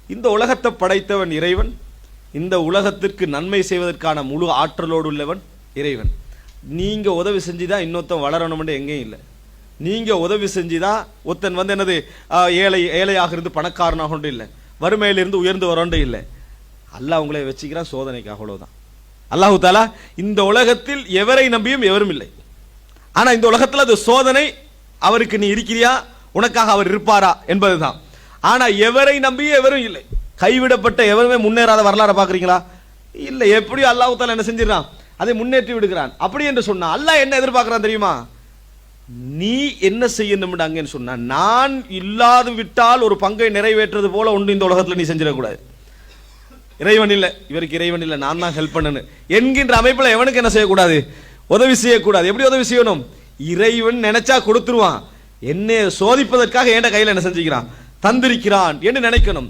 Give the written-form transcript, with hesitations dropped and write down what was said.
இந்த உலகத்தை படைத்தவன் இறைவன், இந்த உலகத்திற்கு நன்மை செய்வதற்கான முழு ஆற்றலோடு உள்ளவன் இறைவன். நீங்க உதவி செஞ்சுதான் இன்னொருத்தன் வளரணும்னு எங்கேயும் இல்லை. நீங்க உதவி செஞ்சுதான் ஒருத்தன் என்னது ஏழையாக இருந்து பணக்காரனாக இல்லை, வறுமையிலிருந்து உயர்ந்து வரண்டு இல்லை. அல்லாஹ் உங்களை வச்சுக்கிறான் சோதனைக்காக, அவ்வளவுதான். அல்லாஹு தாலா இந்த உலகத்தில் எவரை நம்பியும் எவரும் இல்லை. ஆனா இந்த உலகத்தில் அது சோதனை, அவருக்கு நீ இருக்கிறியா, உனக்காக அவர் இருப்பாரா என்பதுதான். ஆனா எவரை நம்பியும் எவரும் இல்லை. கைவிடப்பட்ட எவருமே முன்னேறாத வரலாறு பாக்குறீங்களா? இல்லை. எப்படியும் அல்லாஹு தாலா என்ன செஞ்சிடறான், அதை முன்னேற்றி விடுகிறான். அப்படி என்று சொன்னா அல்லாஹ் என்ன எதிர்பார்க்கிறான் தெரியுமா? நீ என்ன செய்யணும் அங்கன்னு சொன்னா, நான் இல்லாது விட்டால் ஒரு பங்கை நிறைவேற்றது போல ஒன்று இந்த உலகத்தில் நீ செஞ்சிடக்கூடாது. இறைவன் இல்லை, இவருக்கு இறைவன் இல்லை, நான் தான் ஹெல்ப் பண்ணணும் என்கின்ற அமைப்பில் எவனுக்கு என்ன செய்யக்கூடாது, உதவி செய்யக்கூடாது. எப்படி உதவி செய்யணும்? இறைவன் நினைச்சா கொடுத்துருவான், என்னை சோதிப்பதற்காக என் கையில் என்ன செஞ்சுக்கிறான், தந்திருக்கிறான் என்று நினைக்கணும்.